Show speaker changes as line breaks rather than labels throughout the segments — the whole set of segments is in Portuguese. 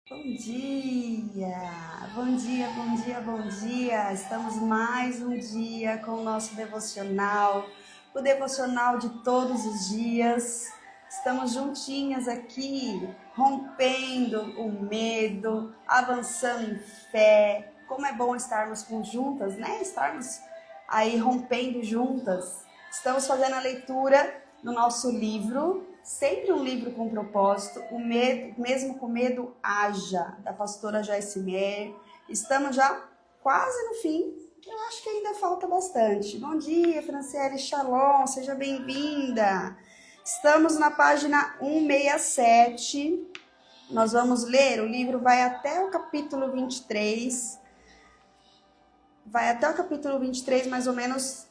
Bom dia, bom dia, bom dia, bom dia. Estamos mais um dia com o nosso devocional, o devocional de todos os dias. Estamos juntinhas aqui, rompendo o medo, avançando em fé. Como é bom estarmos juntas, né? Estarmos aí rompendo juntas. Estamos fazendo a leitura do nosso livro, sempre um livro com propósito, o medo, mesmo com medo, haja, da pastora Joyce Meyer. Estamos já quase no fim, eu acho que ainda falta bastante. Bom dia, Franciele Shalom, seja bem-vinda. Estamos na página 167, nós vamos ler, o livro vai até o capítulo 23, mais ou menos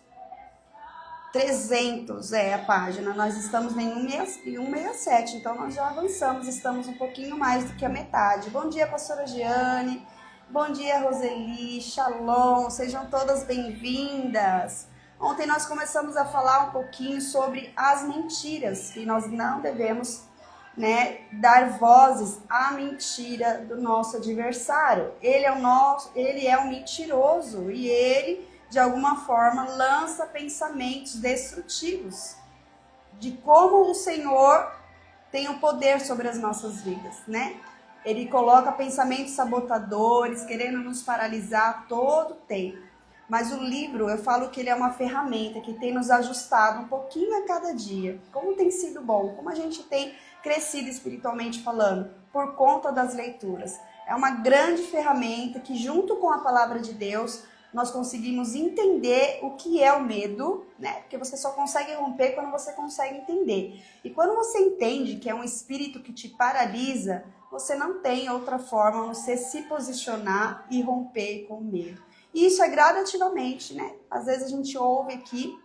300 é a página, nós estamos em 167, então nós já avançamos, estamos um pouquinho mais do que a metade. Bom dia, pastora Giane, bom dia, Roseli, Shalom, sejam todas bem-vindas. Ontem nós começamos a falar um pouquinho sobre as mentiras, que nós não devemos, dar vozes à mentira do nosso adversário. Ele é um mentiroso e ele, de alguma forma, lança pensamentos destrutivos de como o Senhor tem o poder sobre as nossas vidas, né? Ele coloca pensamentos sabotadores, querendo nos paralisar todo o tempo. Mas o livro, eu falo que ele é uma ferramenta que tem nos ajustado um pouquinho a cada dia. Como tem sido bom, como a gente tem crescido espiritualmente falando, por conta das leituras. É uma grande ferramenta que, junto com a palavra de Deus, nós conseguimos entender o que é o medo, né? Porque você só consegue romper quando você consegue entender. E quando você entende que é um espírito que te paralisa, você não tem outra forma a não ser se posicionar e romper com o medo. E isso é gradativamente, né? Às vezes a gente ouve aqui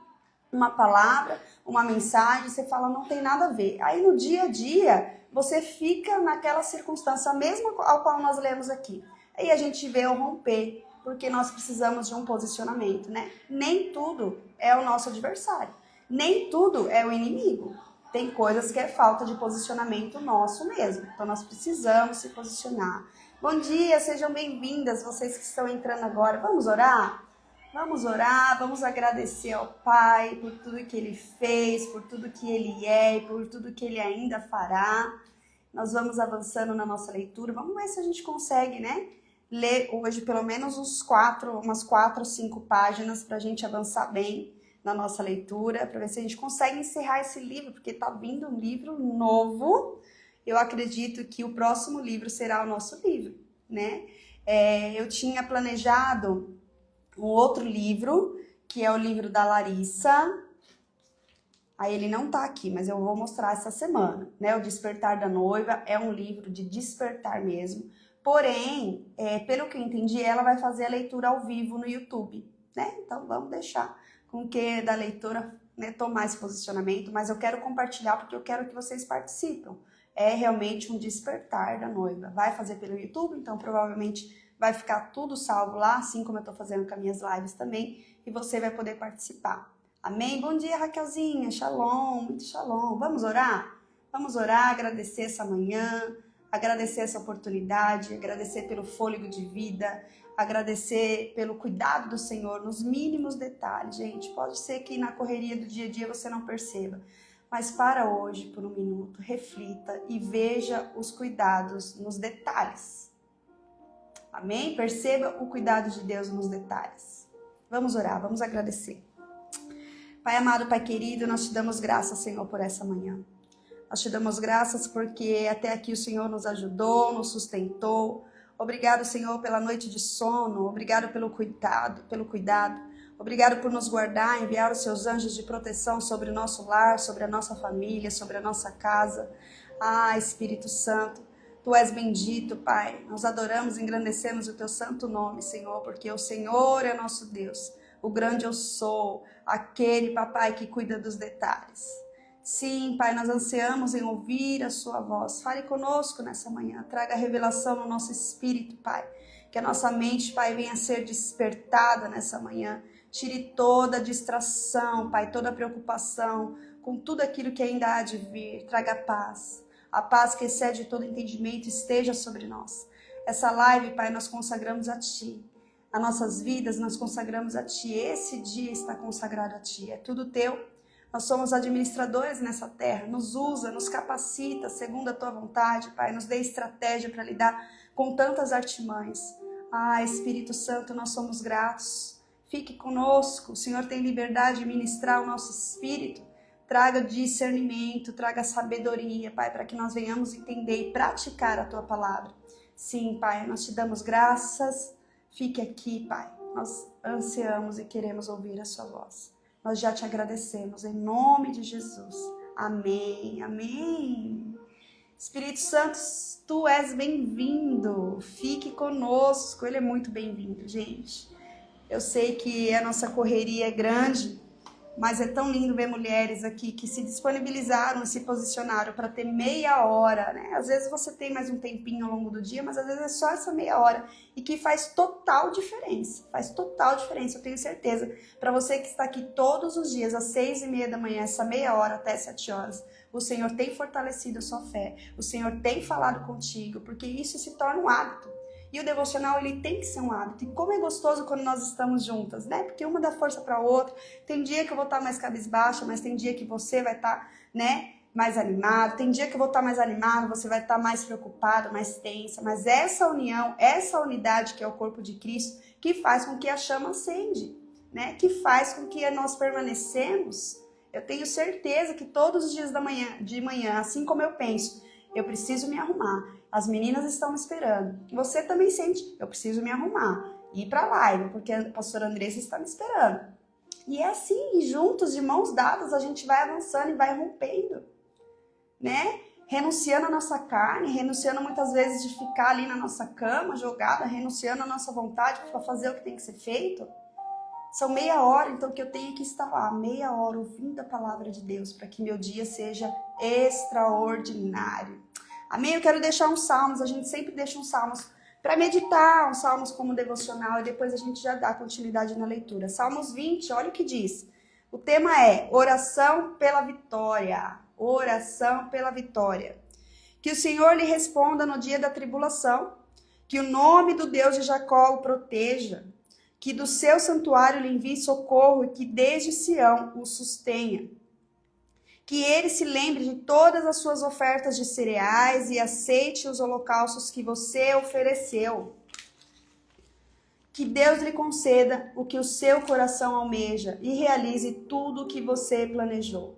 uma palavra, uma mensagem, você fala, não tem nada a ver. Aí no dia a dia, você fica naquela circunstância mesma ao qual nós lemos aqui. Aí a gente vê o romper, porque nós precisamos de um posicionamento, né? Nem tudo é o nosso adversário, nem tudo é o inimigo. Tem coisas que é falta de posicionamento nosso mesmo, então nós precisamos se posicionar. Bom dia, sejam bem-vindas, vocês que estão entrando agora. Vamos orar? Vamos orar, vamos agradecer ao Pai por tudo que Ele fez, por tudo que Ele é e por tudo que Ele ainda fará. Nós vamos avançando na nossa leitura, vamos ver se a gente consegue, né? Ler hoje pelo menos umas 4 ou 5 páginas para a gente avançar bem na nossa leitura, para ver se a gente consegue encerrar esse livro, porque está vindo um livro novo. Eu acredito que o próximo livro será o nosso livro, né? Eu tinha planejado um outro livro, que é o livro da Larissa. Aí ele não tá aqui, mas eu vou mostrar essa semana, né? O Despertar da Noiva é um livro de despertar mesmo. Porém, pelo que eu entendi, ela vai fazer a leitura ao vivo no YouTube, né? Então vamos deixar com que da leitora, né, tomar esse posicionamento, mas eu quero compartilhar porque eu quero que vocês participem. É realmente um despertar da noiva. Vai fazer pelo YouTube, então provavelmente vai ficar tudo salvo lá, assim como eu tô fazendo com as minhas lives também, e você vai poder participar. Amém? Bom dia, Raquelzinha. Shalom, muito shalom. Vamos orar? Vamos orar, agradecer essa manhã, agradecer essa oportunidade, agradecer pelo fôlego de vida, agradecer pelo cuidado do Senhor nos mínimos detalhes, gente. Pode ser que na correria do dia a dia você não perceba, mas para hoje, por um minuto, reflita e veja os cuidados nos detalhes. Amém? Perceba o cuidado de Deus nos detalhes. Vamos orar, vamos agradecer. Pai amado, Pai querido, nós te damos graças, Senhor, por essa manhã. Nós te damos graças porque até aqui o Senhor nos ajudou, nos sustentou. Obrigado, Senhor, pela noite de sono. Obrigado pelo cuidado. Obrigado por nos guardar, enviar os seus anjos de proteção sobre o nosso lar, sobre a nossa família, sobre a nossa casa. Ah, Espírito Santo, Tu és bendito, Pai. Nós adoramos e engrandecemos o Teu santo nome, Senhor, porque o Senhor é nosso Deus. O grande eu sou, aquele, papai, que cuida dos detalhes. Sim, Pai, nós ansiamos em ouvir a sua voz. Fale conosco nessa manhã, traga revelação no nosso espírito, Pai. Que a nossa mente, Pai, venha a ser despertada nessa manhã. Tire toda a distração, Pai, toda a preocupação com tudo aquilo que ainda há de vir. Traga paz. A paz que excede todo entendimento esteja sobre nós. Essa live, Pai, nós consagramos a Ti. As nossas vidas nós consagramos a Ti. Esse dia está consagrado a Ti. É tudo Teu. Nós somos administradores nessa terra. Nos usa, nos capacita segundo a Tua vontade, Pai. Nos dê estratégia para lidar com tantas artimanhas. Ah, Espírito Santo, nós somos gratos. Fique conosco. O Senhor tem liberdade de ministrar o nosso espírito. Traga discernimento, traga sabedoria, Pai, para que nós venhamos entender e praticar a Tua palavra. Sim, Pai, nós Te damos graças. Fique aqui, Pai. Nós ansiamos e queremos ouvir a Sua voz. Nós já Te agradecemos, em nome de Jesus. Amém, amém. Espírito Santo, Tu és bem-vindo. Fique conosco. Ele é muito bem-vindo, gente. Eu sei que a nossa correria é grande, mas é tão lindo ver mulheres aqui que se disponibilizaram e se posicionaram para ter meia hora, né? Às vezes você tem mais um tempinho ao longo do dia, mas às vezes é só essa meia hora e que faz total diferença. Faz total diferença, eu tenho certeza. Para você que está aqui todos os dias, às 6:30 da manhã, essa meia hora até 7 horas, o Senhor tem fortalecido a sua fé, o Senhor tem falado contigo, porque isso se torna um hábito. E o devocional, ele tem que ser um hábito. E como é gostoso quando nós estamos juntas, né? Porque uma dá força para a outra. Tem dia que eu vou estar mais cabisbaixa, mas tem dia que você vai estar, né, mais animado. Tem dia que eu vou estar mais animado, você vai estar mais preocupado, mais tensa. Mas essa união, essa unidade que é o corpo de Cristo, que faz com que a chama acende, né? Que faz com que nós permanecemos. Eu tenho certeza que todos os dias de manhã, assim como eu penso, eu preciso me arrumar. As meninas estão me esperando. Você também sente, eu preciso me arrumar. Ir para a live, porque a pastora Andressa está me esperando. E é assim, juntos, de mãos dadas, a gente vai avançando e vai rompendo, né? Renunciando a nossa carne, renunciando muitas vezes de ficar ali na nossa cama, jogada, renunciando a nossa vontade para fazer o que tem que ser feito. São meia hora, então, que eu tenho que estar lá, meia hora, ouvindo a palavra de Deus, para que meu dia seja extraordinário. Amém? Eu quero deixar uns salmos, a gente sempre deixa uns salmos para meditar, uns salmos como devocional, e depois a gente já dá continuidade na leitura. Salmos 20, olha o que diz. O tema é oração pela vitória. Oração pela vitória. Que o Senhor lhe responda no dia da tribulação, que o nome do Deus de Jacó o proteja, que do seu santuário lhe envie socorro e que desde Sião o sustenha. Que ele se lembre de todas as suas ofertas de cereais e aceite os holocaustos que você ofereceu. Que Deus lhe conceda o que o seu coração almeja e realize tudo o que você planejou.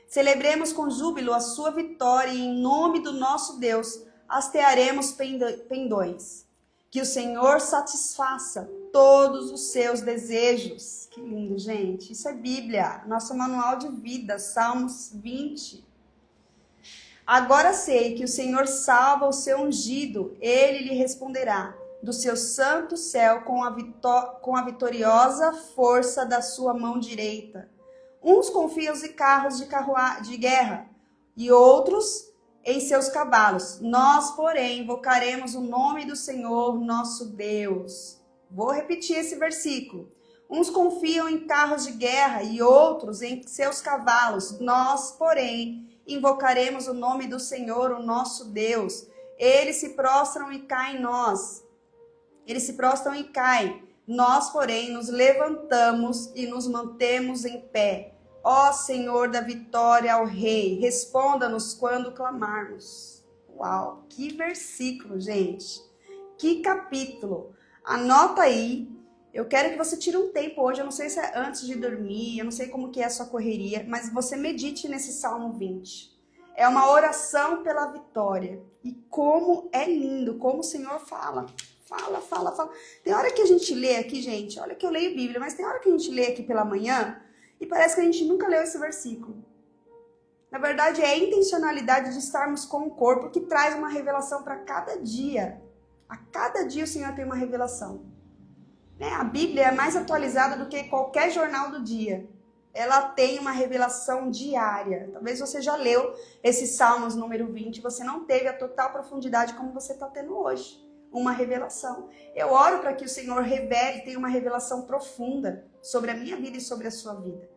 Celebremos com júbilo a sua vitória e em nome do nosso Deus hastearemos pendões. Que o Senhor satisfaça todos os seus desejos. Que lindo, gente. Isso é Bíblia, nosso manual de vida, Salmos 20. Agora sei que o Senhor salva o seu ungido, ele lhe responderá do seu santo céu com a vitoriosa força da sua mão direita. Uns confiam em carros de guerra e outros em seus cavalos. Nós, porém, invocaremos o nome do Senhor, nosso Deus. Vou repetir esse versículo. Uns confiam em carros de guerra e outros em seus cavalos. Nós, porém, invocaremos o nome do Senhor, o nosso Deus. Eles se prostram e caem nós. Eles se prostram e caem. Nós, porém, nos levantamos e nos mantemos em pé. Ó Senhor da vitória ao Rei, responda-nos quando clamarmos. Uau, que versículo, gente. Que capítulo. Anota aí. Eu quero que você tire um tempo hoje, eu não sei se é antes de dormir, eu não sei como que é a sua correria, mas você medite nesse Salmo 20. É uma oração pela vitória. E como é lindo, como o Senhor fala. Fala. Tem hora que a gente lê aqui, gente, olha que eu leio Bíblia, mas tem hora que a gente lê aqui pela manhã e parece que a gente nunca leu esse versículo. Na verdade, é a intencionalidade de estarmos com o corpo que traz uma revelação para cada dia. A cada dia o Senhor tem uma revelação. A Bíblia é mais atualizada do que qualquer jornal do dia. Ela tem uma revelação diária. Talvez você já leu esse Salmos número 20, você não teve a total profundidade como você está tendo hoje. Uma revelação. Eu oro para que o Senhor revele, tenha uma revelação profunda sobre a minha vida e sobre a sua vida.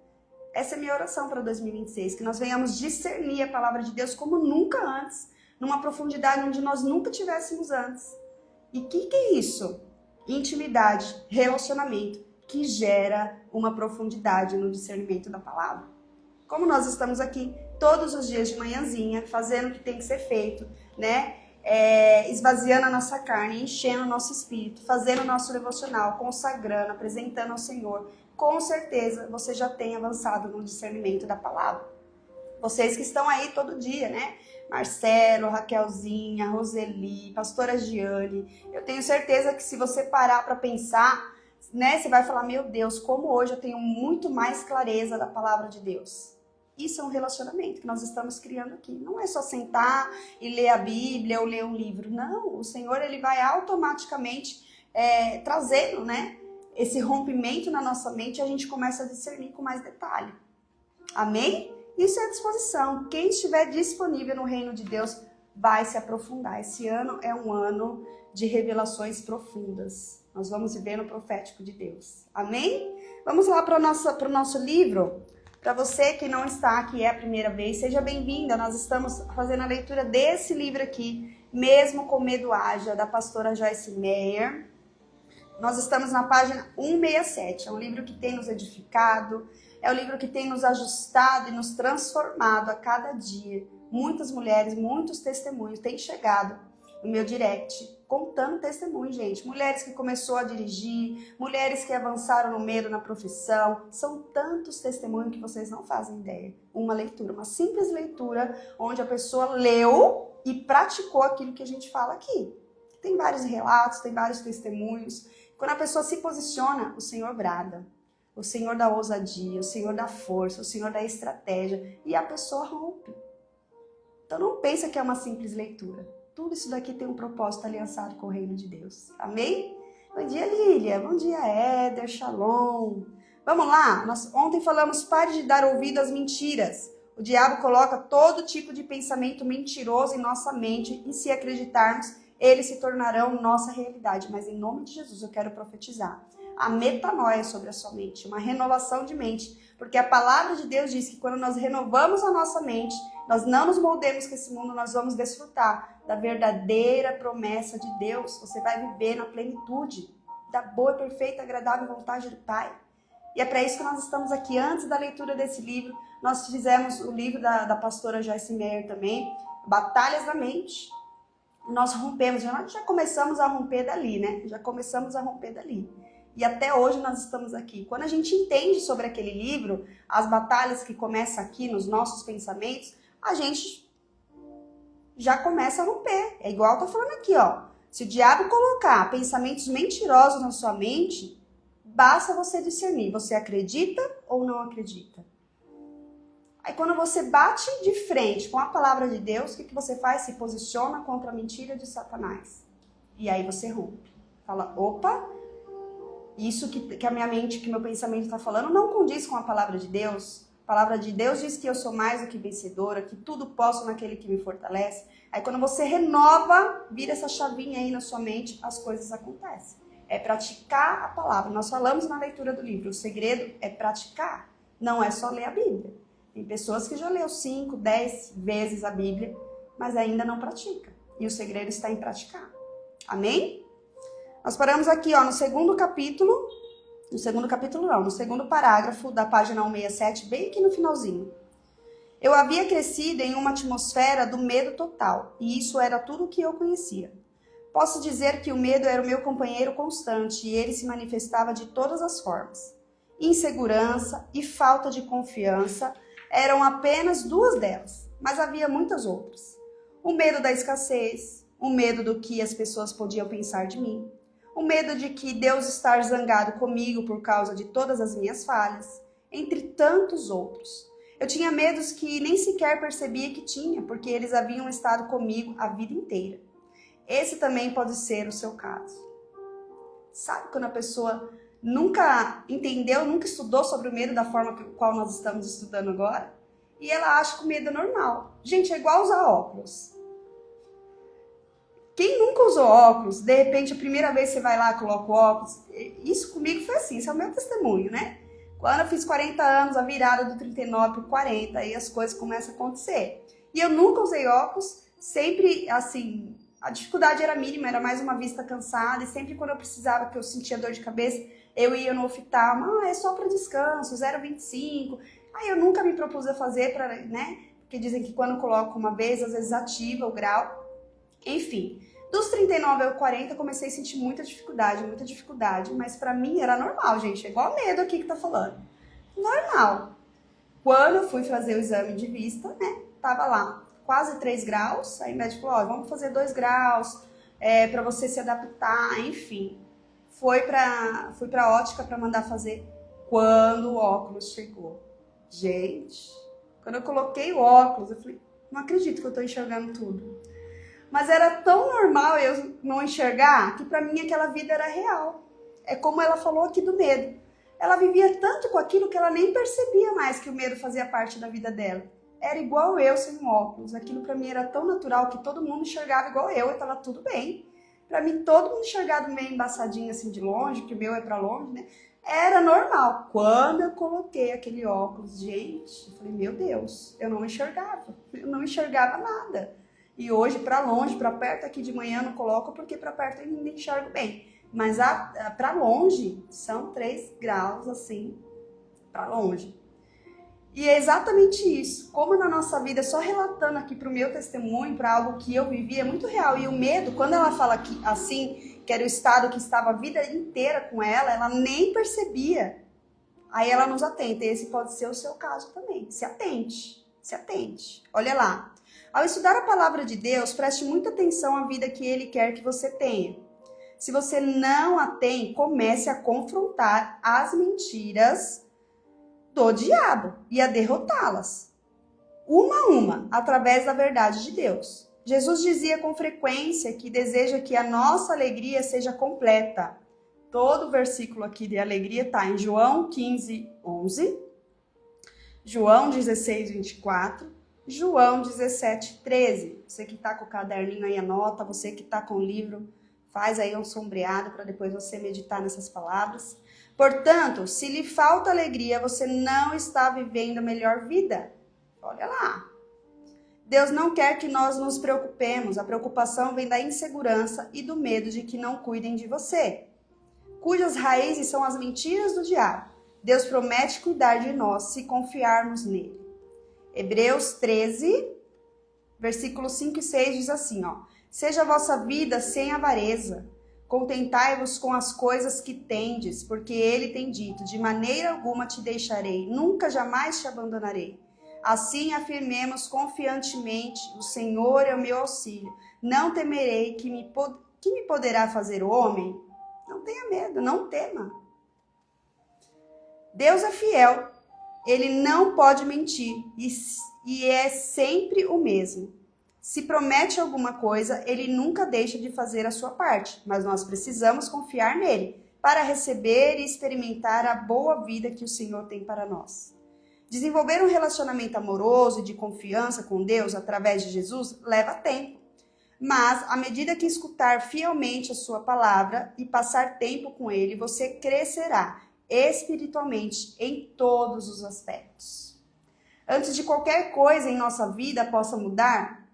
Essa é a minha oração para 2026, que nós venhamos discernir a palavra de Deus como nunca antes, numa profundidade onde nós nunca tivéssemos antes. E o que é isso? Intimidade, relacionamento, que gera uma profundidade no discernimento da palavra. Como nós estamos aqui todos os dias de manhãzinha, fazendo o que tem que ser feito, né? Esvaziando a nossa carne, enchendo o nosso espírito, fazendo o nosso devocional, consagrando, apresentando ao Senhor, com certeza você já tem avançado no discernimento da palavra. Vocês que estão aí todo dia, né? Marcelo, Raquelzinha, Roseli, Pastora Giane, eu tenho certeza que se você parar para pensar, né, você vai falar, meu Deus, como hoje eu tenho muito mais clareza da palavra de Deus. Isso é um relacionamento que nós estamos criando aqui. Não é só sentar e ler a Bíblia ou ler um livro. Não, o Senhor ele vai automaticamente trazendo, né, esse rompimento na nossa mente e a gente começa a discernir com mais detalhe. Amém? Isso é a disposição. Quem estiver disponível no reino de Deus vai se aprofundar. Esse ano é um ano de revelações profundas. Nós vamos viver no profético de Deus. Amém? Vamos lá para o nosso livro. Para você que não está aqui, é a primeira vez, seja bem-vinda. Nós estamos fazendo a leitura desse livro aqui, Mesmo com Medo Haja, da pastora Joyce Meyer. Nós estamos na página 167. É um livro que tem nos edificado, é um livro que tem nos ajustado e nos transformado a cada dia. Muitas mulheres, muitos testemunhos têm chegado no meu direct, contando testemunhos, gente. Mulheres que começou a dirigir, mulheres que avançaram no medo na profissão. São tantos testemunhos que vocês não fazem ideia. Uma leitura, uma simples leitura, onde a pessoa leu e praticou aquilo que a gente fala aqui. Tem vários relatos, tem vários testemunhos. Quando a pessoa se posiciona, o Senhor brada. O Senhor dá ousadia, o Senhor dá força, o Senhor dá estratégia. E a pessoa rompe. Então não pensa que é uma simples leitura. Tudo isso daqui tem um propósito aliançado com o reino de Deus. Amém? Bom dia, Lília. Bom dia, Éder. Shalom. Vamos lá? Nós ontem falamos, pare de dar ouvido às mentiras. O diabo coloca todo tipo de pensamento mentiroso em nossa mente e se acreditarmos, eles se tornarão nossa realidade. Mas em nome de Jesus eu quero profetizar a metanoia sobre a sua mente, uma renovação de mente. Porque a palavra de Deus diz que quando nós renovamos a nossa mente, nós não nos moldemos com esse mundo, nós vamos desfrutar da verdadeira promessa de Deus. Você vai viver na plenitude da boa, perfeita, agradável vontade do Pai. E é para isso que nós estamos aqui. Antes da leitura desse livro, nós fizemos o livro da pastora Joyce Meyer também, Batalhas da Mente. Nós rompemos, já começamos a romper dali, né? Já começamos a romper dali. E até hoje nós estamos aqui. Quando a gente entende sobre aquele livro, as batalhas que começam aqui nos nossos pensamentos, a gente já começa a romper. É igual tá falando aqui, ó. Se o diabo colocar pensamentos mentirosos na sua mente, basta você discernir. Você acredita ou não acredita? Aí quando você bate de frente com a palavra de Deus, o que você faz? Se posiciona contra a mentira de Satanás. E aí você rompe. Fala, opa, isso que a minha mente, que meu pensamento está falando, não condiz com a palavra de Deus. A palavra de Deus diz que eu sou mais do que vencedora, que tudo posso naquele que me fortalece. Aí quando você renova, vira essa chavinha aí na sua mente, as coisas acontecem. É praticar a palavra. Nós falamos na leitura do livro, o segredo é praticar, não é só ler a Bíblia. Tem pessoas que já leu 5, 10 vezes a Bíblia, mas ainda não pratica. E o segredo está em praticar. Amém? Nós paramos aqui, ó, no segundo parágrafo da página 167, bem aqui no finalzinho. Eu havia crescido em uma atmosfera do medo total, e isso era tudo o que eu conhecia. Posso dizer que o medo era o meu companheiro constante, e ele se manifestava de todas as formas. Insegurança e falta de confiança eram apenas duas delas, mas havia muitas outras. O medo da escassez, o medo do que as pessoas podiam pensar de mim, o medo de que Deus estar zangado comigo por causa de todas as minhas falhas, entre tantos outros. Eu tinha medos que nem sequer percebia que tinha, porque eles haviam estado comigo a vida inteira. Esse também pode ser o seu caso. Sabe quando a pessoa nunca entendeu, nunca estudou sobre o medo da forma qual nós estamos estudando agora? E ela acha que o medo é normal. Gente, é igual usar óculos. Quem nunca usou óculos, de repente a primeira vez você vai lá e coloca o óculos, isso comigo foi assim, isso é o meu testemunho, né? Quando eu fiz 40 anos, a virada do 39 para 40, aí as coisas começam a acontecer. E eu nunca usei óculos, sempre assim, a dificuldade era mínima, era mais uma vista cansada, e sempre quando eu precisava, que eu sentia dor de cabeça, eu ia no oftalmo, é só para descanso, 0,25. Aí eu nunca me propus a fazer, né? Porque dizem que quando coloco uma vez, às vezes ativa o grau. Enfim, dos 39 aos 40 eu comecei a sentir muita dificuldade, mas pra mim era normal, gente, é igual medo aqui que tá falando. Normal. Quando eu fui fazer o exame de vista, né, tava lá, quase 3 graus, aí o médico falou, ó, vamos fazer 2 graus, pra você se adaptar, enfim. Fui pra ótica pra mandar fazer quando o óculos chegou. Gente, quando eu coloquei o óculos, eu falei, não acredito que eu tô enxergando tudo. Mas era tão normal eu não enxergar que pra mim aquela vida era real. É como ela falou aqui do medo. Ela vivia tanto com aquilo que ela nem percebia mais que o medo fazia parte da vida dela. Era igual eu sem óculos. Aquilo pra mim era tão natural que todo mundo enxergava igual eu e tava tudo bem. Pra mim todo mundo enxergava meio embaçadinho assim de longe, que o meu é pra longe, né? Era normal. Quando eu coloquei aquele óculos, gente, eu falei, meu Deus, eu não enxergava nada. E hoje, para longe, para perto aqui de manhã, não coloco, porque para perto eu ainda enxergo bem. Mas para longe, são 3 graus, assim, para longe. E é exatamente isso. Como na nossa vida, só relatando aqui para o meu testemunho, para algo que eu vivi, é muito real. E o medo, quando ela fala aqui, assim, que era o estado que estava a vida inteira com ela nem percebia. Aí ela nos atenta. E esse pode ser o seu caso também. Se atente. Olha lá. Ao estudar a palavra de Deus, preste muita atenção à vida que Ele quer que você tenha. Se você não a tem, comece a confrontar as mentiras do diabo e a derrotá-las. Uma a uma, através da verdade de Deus. Jesus dizia com frequência que deseja que a nossa alegria seja completa. Todo o versículo aqui de alegria está em João 15, 11, João 16, 24, João 17, 13. Você que está com o caderninho aí, anota. Você que está com o livro, faz aí um sombreado para depois você meditar nessas palavras. Portanto, se lhe falta alegria, você não está vivendo a melhor vida. Olha lá. Deus não quer que nós nos preocupemos. A preocupação vem da insegurança e do medo de que não cuidem de você, cujas raízes são as mentiras do diabo. Deus promete cuidar de nós se confiarmos nele. Hebreus 13, versículos 5 e 6 diz assim, ó. Seja a vossa vida sem avareza, contentai-vos com as coisas que tendes, porque ele tem dito, de maneira alguma te deixarei, nunca jamais te abandonarei. Assim afirmemos confiantemente, o Senhor é o meu auxílio, não temerei que me poderá fazer o homem. Não tenha medo, não tema. Deus é fiel. Ele não pode mentir e é sempre o mesmo. Se promete alguma coisa, ele nunca deixa de fazer a sua parte, mas nós precisamos confiar nele para receber e experimentar a boa vida que o Senhor tem para nós. Desenvolver um relacionamento amoroso e de confiança com Deus através de Jesus leva tempo, mas à medida que escutar fielmente a sua palavra e passar tempo com ele, você crescerá espiritualmente em todos os aspectos. Antes de qualquer coisa em nossa vida possa mudar,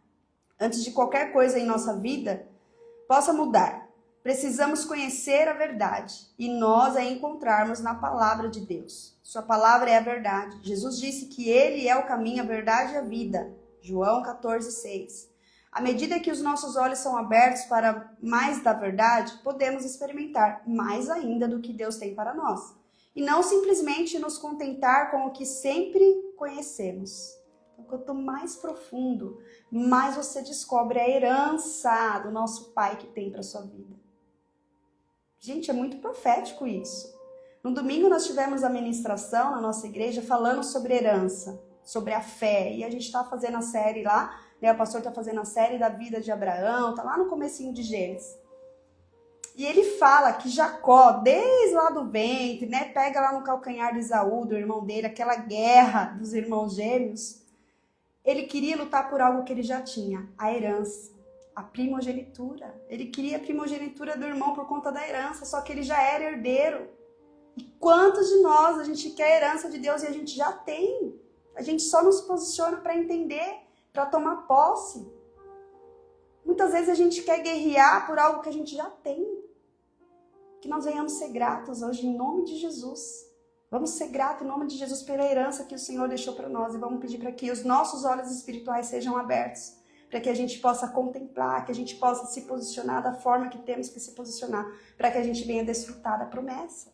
precisamos conhecer a verdade e nós a encontrarmos na palavra de Deus. Sua palavra é a verdade. Jesus disse que ele é o caminho, a verdade e a vida. João 14, 6. À medida que os nossos olhos são abertos para mais da verdade, podemos experimentar mais ainda do que Deus tem para nós. E não simplesmente nos contentar com o que sempre conhecemos. Então, quanto mais profundo, mais você descobre a herança do nosso Pai que tem para sua vida. Gente, é muito profético isso. No domingo nós tivemos a ministração na nossa igreja falando sobre herança, sobre a fé. E a gente está fazendo a série lá, né? O pastor está fazendo a série da vida de Abraão, está lá no comecinho de Gênesis. E ele fala que Jacó, desde lá do ventre, né, pega lá no calcanhar de Esaú, do irmão dele, aquela guerra dos irmãos gêmeos, ele queria lutar por algo que ele já tinha, a herança, a primogenitura. Ele queria a primogenitura do irmão por conta da herança, só que ele já era herdeiro. E quantos de nós a gente quer a herança de Deus e a gente já tem? A gente só não se posiciona para entender, para tomar posse. Muitas vezes a gente quer guerrear por algo que a gente já tem. Que nós venhamos ser gratos hoje em nome de Jesus. Vamos ser gratos em nome de Jesus pela herança que o Senhor deixou para nós. E vamos pedir para que os nossos olhos espirituais sejam abertos. Para que a gente possa contemplar, que a gente possa se posicionar da forma que temos que se posicionar. Para que a gente venha desfrutar da promessa.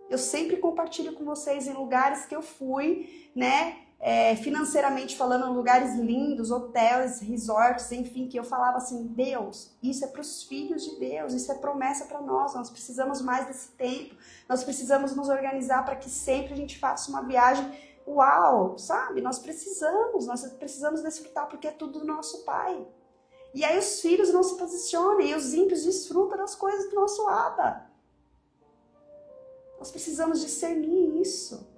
Eu sempre compartilho com vocês em lugares que eu fui, né? Financeiramente falando, lugares lindos, hotéis, resorts, enfim, que eu falava assim, Deus, isso é para os filhos de Deus, isso é promessa para nós precisamos mais desse tempo, nós precisamos nos organizar para que sempre a gente faça uma viagem, uau, sabe? Nós precisamos desfrutar porque é tudo do nosso Pai. E aí os filhos não se posicionam e os ímpios desfrutam das coisas do nosso Abba. Nós precisamos discernir isso.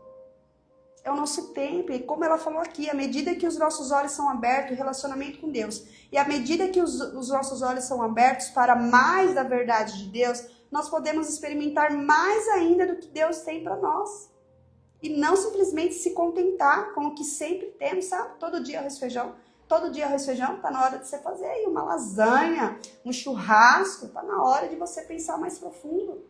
É o nosso tempo, e como ela falou aqui, à medida que os nossos olhos são abertos, o relacionamento com Deus, e à medida que os nossos olhos são abertos para mais da verdade de Deus, nós podemos experimentar mais ainda do que Deus tem para nós. E não simplesmente se contentar com o que sempre temos, sabe? Todo dia arroz e feijão. Todo dia arroz e feijão, tá na hora de você fazer aí uma lasanha, um churrasco, tá na hora de você pensar mais profundo.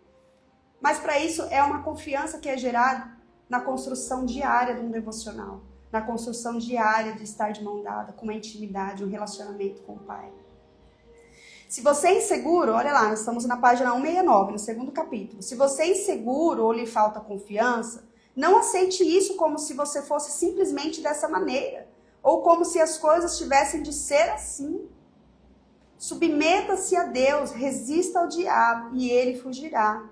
Mas para isso é uma confiança que é gerada na construção diária de um devocional, na construção diária de estar de mão dada, com uma intimidade, um relacionamento com o Pai. Se você é inseguro, olha lá, nós estamos na página 169, no segundo capítulo. Se você é inseguro ou lhe falta confiança, não aceite isso como se você fosse simplesmente dessa maneira, ou como se as coisas tivessem de ser assim. Submeta-se a Deus, resista ao diabo e ele fugirá.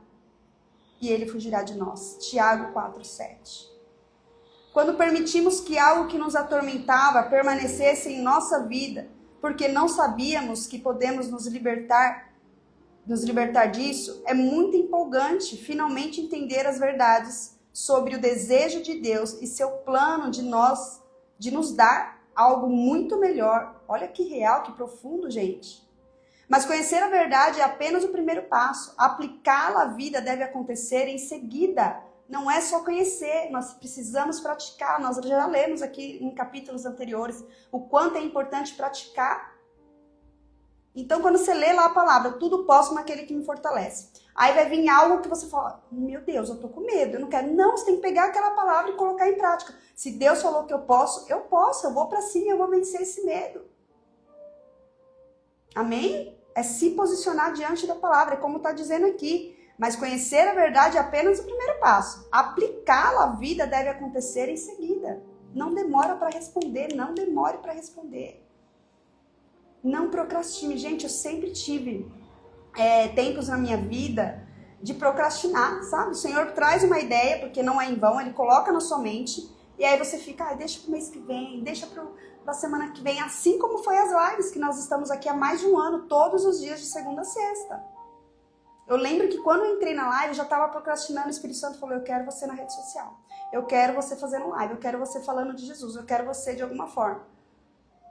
E ele fugirá de nós. Tiago 4:7. Quando permitimos que algo que nos atormentava permanecesse em nossa vida, porque não sabíamos que podemos nos libertar disso, é muito empolgante finalmente entender as verdades sobre o desejo de Deus e seu plano de nos dar algo muito melhor. Olha que real, que profundo, gente. Mas conhecer a verdade é apenas o primeiro passo. Aplicá-la à vida deve acontecer em seguida. Não é só conhecer, nós precisamos praticar. Nós já lemos aqui em capítulos anteriores o quanto é importante praticar. Então, quando você lê lá a palavra, tudo posso naquele que me fortalece. Aí vai vir algo que você fala, meu Deus, eu tô com medo, eu não quero. Não, você tem que pegar aquela palavra e colocar em prática. Se Deus falou que eu posso, eu vou pra cima e eu vou vencer esse medo. Amém? É se posicionar diante da palavra, é como está dizendo aqui. Mas conhecer a verdade é apenas o primeiro passo. Aplicá-la à vida deve acontecer em seguida. Não demora para responder, não demore para responder. Não procrastine. Gente, eu sempre tive tempos na minha vida de procrastinar, sabe? O Senhor traz uma ideia, porque não é em vão, Ele coloca na sua mente, e aí você fica, deixa pro mês que vem, deixa pra semana que vem, assim como foi as lives que nós estamos aqui há mais de um ano, todos os dias de segunda a sexta. Eu lembro que quando eu entrei na live, eu já estava procrastinando, o Espírito Santo falou, eu quero você na rede social, eu quero você fazendo live, eu quero você falando de Jesus, eu quero você de alguma forma.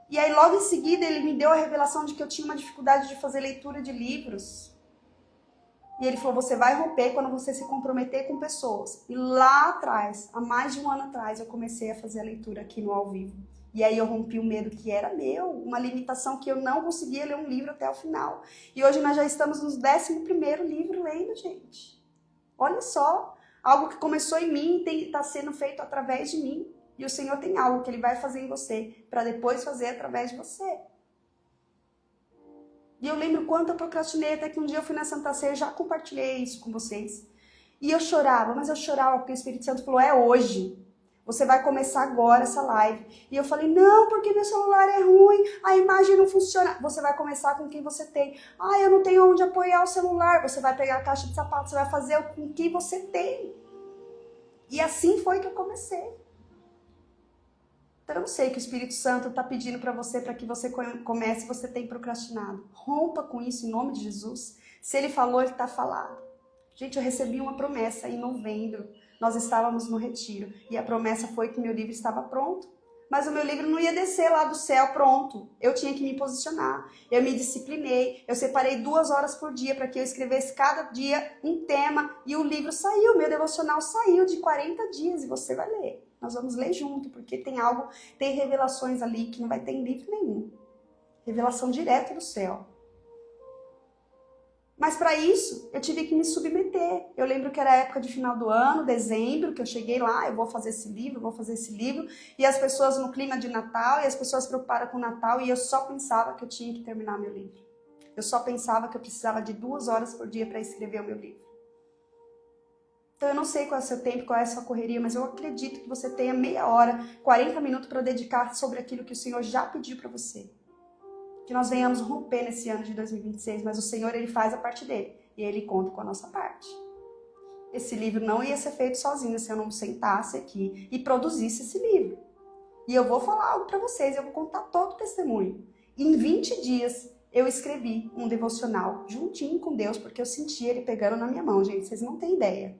E aí logo em seguida ele me deu a revelação de que eu tinha uma dificuldade de fazer leitura de livros. E ele falou, você vai romper quando você se comprometer com pessoas. E lá atrás, há mais de um ano atrás, eu comecei a fazer a leitura aqui no ao vivo. E aí eu rompi o medo que era meu, uma limitação que eu não conseguia ler um livro até o final. E hoje nós já estamos no 11º livro lendo, gente. Olha só, algo que começou em mim está sendo feito através de mim. E o Senhor tem algo que Ele vai fazer em você, para depois fazer através de você. E eu lembro quanto eu procrastinei, até que um dia eu fui na Santa Ceia, eu já compartilhei isso com vocês. E eu chorava, mas eu chorava porque o Espírito Santo falou, é hoje. Você vai começar agora essa live. E eu falei, não, porque meu celular é ruim, a imagem não funciona. Você vai começar com quem você tem. Ah, eu não tenho onde apoiar o celular. Você vai pegar a caixa de sapato, você vai fazer com o que você tem. E assim foi que eu comecei. Então eu sei que o Espírito Santo está pedindo para que você comece, você tem procrastinado. Rompa com isso em nome de Jesus. Se Ele falou, Ele está falado. Gente, eu recebi uma promessa em novembro. Nós estávamos no retiro e a promessa foi que meu livro estava pronto. Mas o meu livro não ia descer lá do céu pronto. Eu tinha que me posicionar. Eu me disciplinei. Eu separei 2 horas por dia para que eu escrevesse cada dia um tema. E o livro saiu, meu devocional saiu de 40 dias. E você vai ler. Nós vamos ler junto, porque tem revelações ali que não vai ter em livro nenhum. Revelação direta do céu. Mas para isso, eu tive que me submeter. Eu lembro que era a época de final do ano, dezembro, que eu cheguei lá, eu vou fazer esse livro, e as pessoas no clima de Natal, e as pessoas se preocuparam com o Natal, e eu só pensava que eu tinha que terminar meu livro. Eu só pensava que eu precisava de 2 horas por dia para escrever o meu livro. Então eu não sei qual é o seu tempo, qual é a sua correria, mas eu acredito que você tenha meia hora, 40 minutos para dedicar sobre aquilo que o Senhor já pediu para você. Que nós venhamos romper nesse ano de 2026, mas o Senhor, Ele faz a parte dele, e Ele conta com a nossa parte. Esse livro não ia ser feito sozinho se eu não sentasse aqui e produzisse esse livro. E eu vou falar algo para vocês, eu vou contar todo o testemunho. Em 20 dias, eu escrevi um devocional juntinho com Deus, porque eu senti Ele pegando na minha mão, gente, vocês não têm ideia.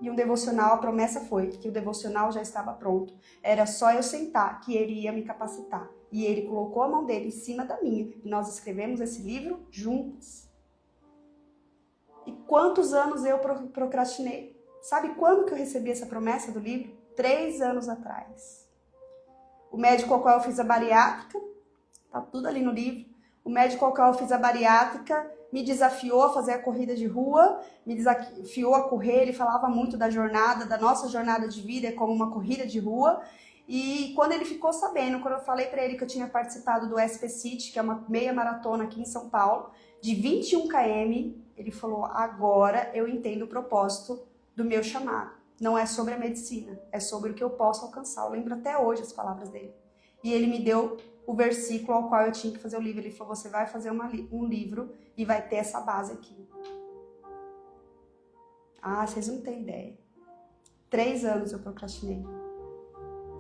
E um devocional, a promessa foi que o devocional já estava pronto. Era só eu sentar que Ele ia me capacitar. E Ele colocou a mão dele em cima da minha. E nós escrevemos esse livro juntos. E quantos anos eu procrastinei? Sabe quando que eu recebi essa promessa do livro? 3 anos atrás. O médico ao qual eu fiz a bariátrica, tá tudo ali no livro. O médico ao qual eu fiz a bariátrica me desafiou a fazer a corrida de rua, me desafiou a correr, ele falava muito da jornada, da nossa jornada de vida como uma corrida de rua. E quando ele ficou sabendo, quando eu falei para ele que eu tinha participado do SP City, que é uma meia maratona aqui em São Paulo, de 21 km, ele falou, agora eu entendo o propósito do meu chamado. Não é sobre a medicina, é sobre o que eu posso alcançar. Eu lembro até hoje as palavras dele. E ele me deu o versículo ao qual eu tinha que fazer o livro. Ele falou, você vai fazer um livro e vai ter essa base aqui. Ah, vocês não têm ideia. 3 anos eu procrastinei.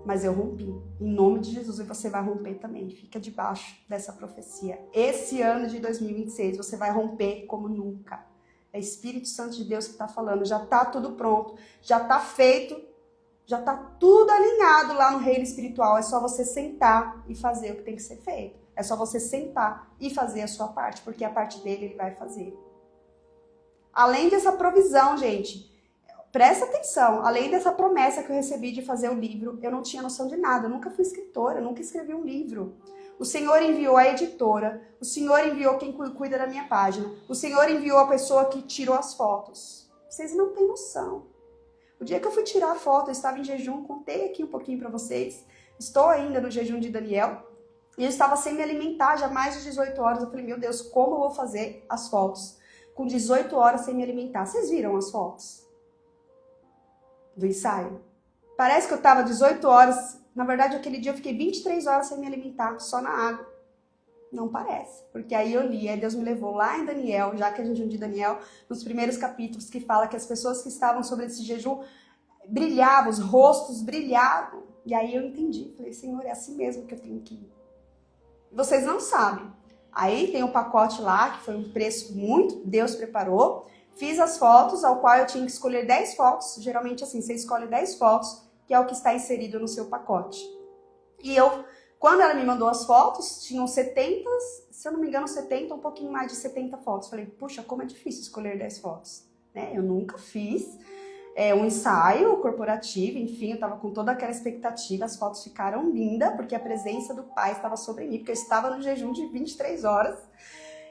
Mas eu rompi. Em nome de Jesus, e você vai romper também. Fica debaixo dessa profecia. Esse ano de 2026, você vai romper como nunca. É Espírito Santo de Deus que está falando. Já está tudo pronto. Já está feito. Já está tudo alinhado lá no reino espiritual. É só você sentar e fazer o que tem que ser feito. É só você sentar e fazer a sua parte. Porque a parte dele, ele vai fazer. Além dessa provisão, gente... Presta atenção, além dessa promessa que eu recebi de fazer o livro, eu não tinha noção de nada, eu nunca fui escritora, eu nunca escrevi um livro. O Senhor enviou a editora, o Senhor enviou quem cuida da minha página, o Senhor enviou a pessoa que tirou as fotos. Vocês não têm noção. O dia que eu fui tirar a foto, eu estava em jejum, contei aqui um pouquinho para vocês, estou ainda no jejum de Daniel, e eu estava sem me alimentar já mais de 18 horas, eu falei, meu Deus, como eu vou fazer as fotos com 18 horas sem me alimentar? Vocês viram as fotos do ensaio? Parece que eu tava 18 horas, na verdade aquele dia eu fiquei 23 horas sem me alimentar, só na água. Não parece, porque aí eu li, aí Deus me levou lá em Daniel, já que a gente de Daniel, nos primeiros capítulos que fala que as pessoas que estavam sobre esse jejum brilhavam, os rostos brilhavam. E aí eu entendi, falei, Senhor, é assim mesmo que eu tenho que ir. Vocês não sabem. Aí tem um pacote lá, que foi um preço muito, Deus preparou. Fiz as fotos, ao qual eu tinha que escolher 10 fotos. Geralmente assim, você escolhe 10 fotos, que é o que está inserido no seu pacote. E eu, quando ela me mandou as fotos, tinham 70, se eu não me engano, 70, um pouquinho mais de 70 fotos. Falei, puxa, como é difícil escolher 10 fotos. Né? Eu nunca fiz um ensaio corporativo, enfim, eu estava com toda aquela expectativa. As fotos ficaram lindas, porque a presença do Pai estava sobre mim, porque eu estava no jejum de 23 horas.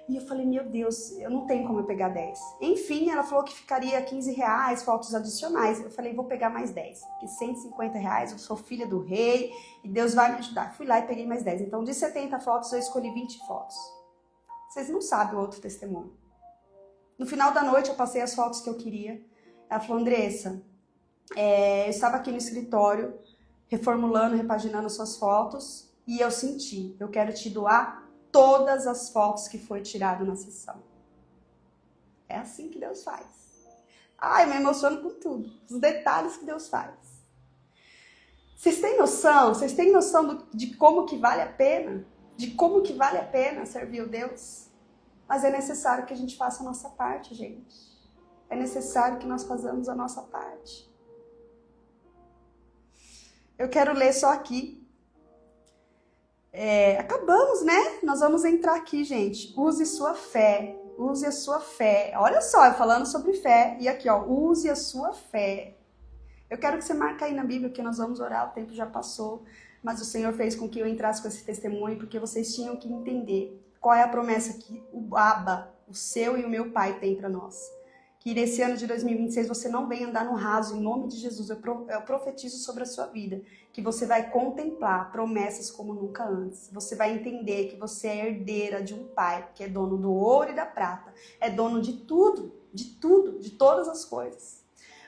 E eu falei, meu Deus, eu não tenho como eu pegar 10. Enfim, ela falou que ficaria R$15, fotos adicionais. Eu falei, vou pegar mais 10. Porque R$150, eu sou filha do rei e Deus vai me ajudar. Fui lá e peguei mais 10. Então, de 70 fotos, eu escolhi 20 fotos. Vocês não sabem o outro testemunho. No final da noite, eu passei as fotos que eu queria. Ela falou, Andressa, eu estava aqui no escritório, reformulando, repaginando suas fotos. E eu senti, eu quero te doar todas as fotos que foi tirado na sessão. É assim que Deus faz. Ai, eu me emociono com tudo. Os detalhes que Deus faz. Vocês têm noção? Vocês têm noção de como que vale a pena? De como que vale a pena servir o Deus? Mas é necessário que a gente faça a nossa parte, gente. É necessário que nós façamos a nossa parte. Eu quero ler só aqui. Acabamos, né? Nós vamos entrar aqui, gente. Use sua fé. Use a sua fé. Olha só, eu falando sobre fé. E aqui, ó, use a sua fé. Eu quero que você marque aí na Bíblia, que nós vamos orar, o tempo já passou. Mas o Senhor fez com que eu entrasse com esse testemunho, porque vocês tinham que entender qual é a promessa que o Abba, o seu e o meu Pai, tem para nós. Que nesse ano de 2026 você não venha andar no raso, em nome de Jesus. Eu profetizo sobre a sua vida, que você vai contemplar promessas como nunca antes. Você vai entender que você é herdeira de um Pai, que é dono do ouro e da prata. É dono de tudo, de todas as coisas.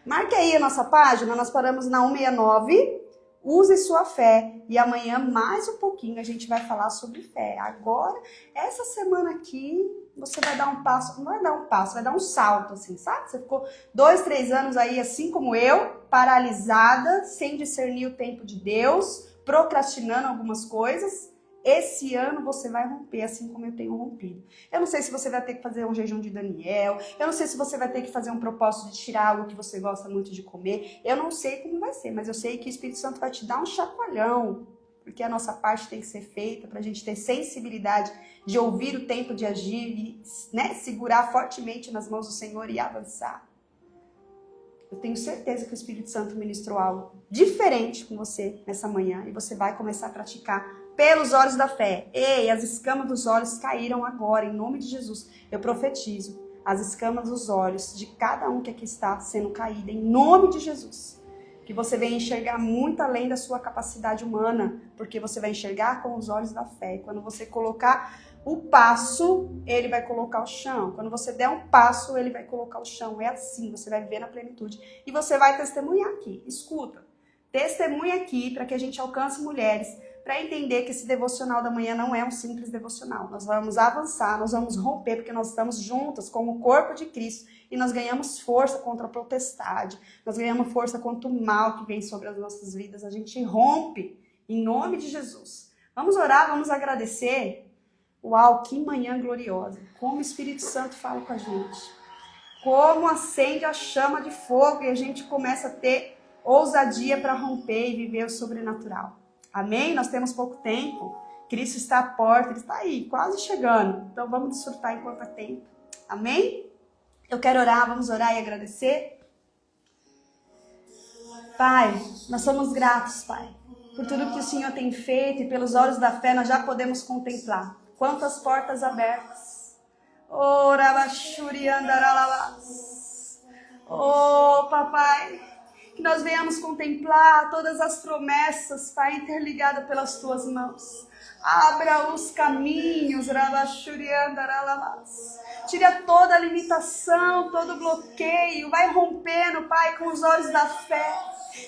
Marque aí a nossa página, nós paramos na 169. Use sua fé. E amanhã, mais um pouquinho, a gente vai falar sobre fé. Agora, essa semana aqui, você vai dar um passo, não vai dar um passo, vai dar um salto, assim, sabe? Você ficou 2, 3 anos aí, assim como eu, paralisada, sem discernir o tempo de Deus, procrastinando algumas coisas. Esse ano você vai romper, assim como eu tenho rompido. Eu não sei se você vai ter que fazer um jejum de Daniel, eu não sei se você vai ter que fazer um propósito de tirar algo que você gosta muito de comer, eu não sei como vai ser, mas eu sei que o Espírito Santo vai te dar um chacoalhão, porque a nossa parte tem que ser feita para a gente ter sensibilidade de ouvir o tempo de agir e, né, segurar fortemente nas mãos do Senhor e avançar. Eu tenho certeza que o Espírito Santo ministrou algo diferente com você nessa manhã e você vai começar a praticar pelos olhos da fé. Ei, as escamas dos olhos caíram agora, em nome de Jesus. Eu profetizo, as escamas dos olhos de cada um que aqui está sendo caída, em nome de Jesus. Que você venha enxergar muito além da sua capacidade humana, porque você vai enxergar com os olhos da fé. E quando você colocar o passo, ele vai colocar o chão. Quando você der um passo, ele vai colocar o chão. É assim, você vai viver na plenitude. E você vai testemunhar aqui. Escuta, testemunha aqui para que a gente alcance mulheres, para entender que esse devocional da manhã não é um simples devocional. Nós vamos avançar, nós vamos romper, porque nós estamos juntas como o corpo de Cristo e nós ganhamos força contra a potestade, nós ganhamos força contra o mal que vem sobre as nossas vidas. A gente rompe em nome de Jesus. Vamos orar, vamos agradecer. Uau, que manhã gloriosa. Como o Espírito Santo fala com a gente. Como acende a chama de fogo e a gente começa a ter ousadia para romper e viver o sobrenatural. Amém? Nós temos pouco tempo. Cristo está à porta, Ele está aí, quase chegando. Então vamos desfrutar enquanto há tempo. Amém? Eu quero orar, vamos orar e agradecer. Pai, nós somos gratos, Pai, por tudo que o Senhor tem feito e pelos olhos da fé nós já podemos contemplar. Quantas portas abertas. Oh, papai, que nós venhamos contemplar todas as promessas, Pai, interligadas pelas tuas mãos. Abra os caminhos, tira toda a limitação, todo bloqueio, vai rompendo, Pai, com os olhos da fé.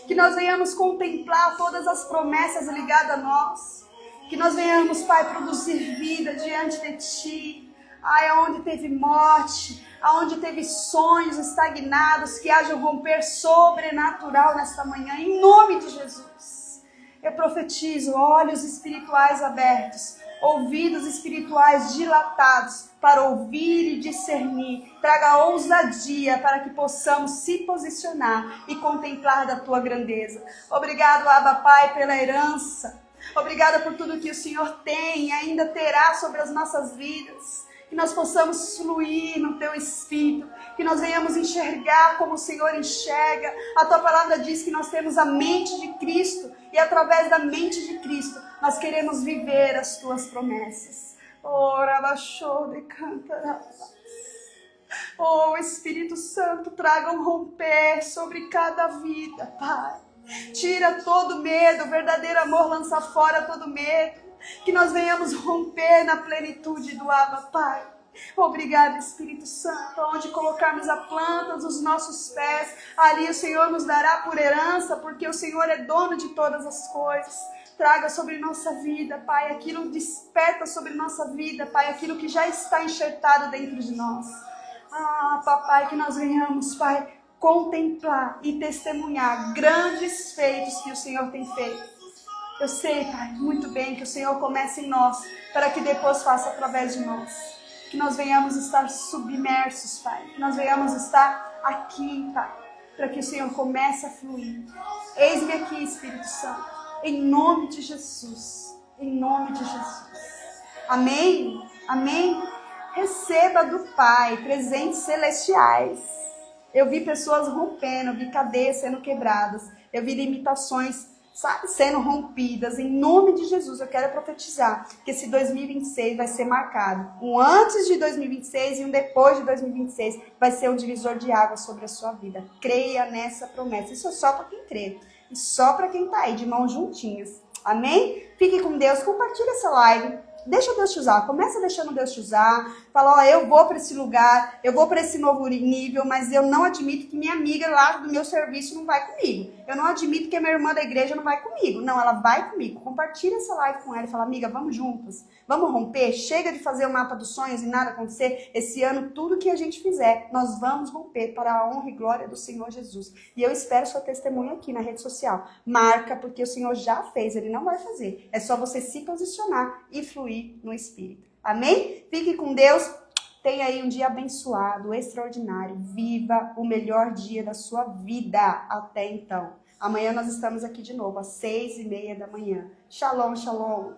Que nós venhamos contemplar todas as promessas ligadas a nós. Que nós venhamos, Pai, produzir vida diante de Ti. Ai, aonde teve morte, aonde teve sonhos estagnados, que haja um romper sobrenatural nesta manhã, em nome de Jesus. Eu profetizo olhos espirituais abertos, ouvidos espirituais dilatados, para ouvir e discernir. Traga ousadia para que possamos se posicionar e contemplar da Tua grandeza. Obrigado, Abba Pai, pela herança. Obrigada por tudo que o Senhor tem e ainda terá sobre as nossas vidas. Que nós possamos fluir no Teu Espírito, que nós venhamos enxergar como o Senhor enxerga. A Tua palavra diz que nós temos a mente de Cristo e através da mente de Cristo nós queremos viver as Tuas promessas. Oh, Espírito Santo, traga um romper sobre cada vida, Pai. Tira todo medo, o verdadeiro amor lança fora todo medo. Que nós venhamos romper na plenitude do Abba, Pai. Obrigada, Espírito Santo. Onde colocarmos a planta dos nossos pés, ali o Senhor nos dará por herança, porque o Senhor é dono de todas as coisas. Traga sobre nossa vida, Pai, aquilo desperta sobre nossa vida, Pai, aquilo que já está enxertado dentro de nós. Ah, Papai, que nós venhamos, Pai, contemplar e testemunhar grandes feitos que o Senhor tem feito. Eu sei, Pai, muito bem que o Senhor comece em nós, para que depois faça através de nós. Que nós venhamos estar submersos, Pai. Que nós venhamos estar aqui, Pai. para que o Senhor comece a fluir. Eis-me aqui, Espírito Santo, em nome de Jesus, em nome de Jesus. Amém? Amém? Receba do Pai presentes celestiais. Eu vi pessoas rompendo, eu vi cadeias sendo quebradas, eu vi limitações, sabe, sendo rompidas. Em nome de Jesus, eu quero profetizar que esse 2026 vai ser marcado. Um antes de 2026 e um depois de 2026 vai ser um divisor de águas sobre a sua vida. Creia nessa promessa. Isso é só para quem crê. E só para quem está aí, de mãos juntinhas. Amém? Fique com Deus. Compartilhe essa live. Deixa Deus te usar, começa deixando Deus te usar, fala, ó, eu vou para esse lugar, eu vou para esse novo nível, mas eu não admito que minha amiga lá do meu serviço não vai comigo, eu não admito que a minha irmã da igreja não vai comigo, não, ela vai comigo, compartilha essa live com ela e fala, amiga, vamos juntas, vamos romper, chega de fazer o mapa dos sonhos e nada acontecer, esse ano tudo que a gente fizer, nós vamos romper para a honra e glória do Senhor Jesus, e eu espero sua testemunha aqui na rede social, marca, porque o Senhor já fez, Ele não vai fazer, é só você se posicionar e fluir no Espírito. Amém? Fique com Deus. Tenha aí um dia abençoado, extraordinário. Viva o melhor dia da sua vida até então. Amanhã nós estamos aqui de novo, às 6:30 da manhã. Shalom, shalom.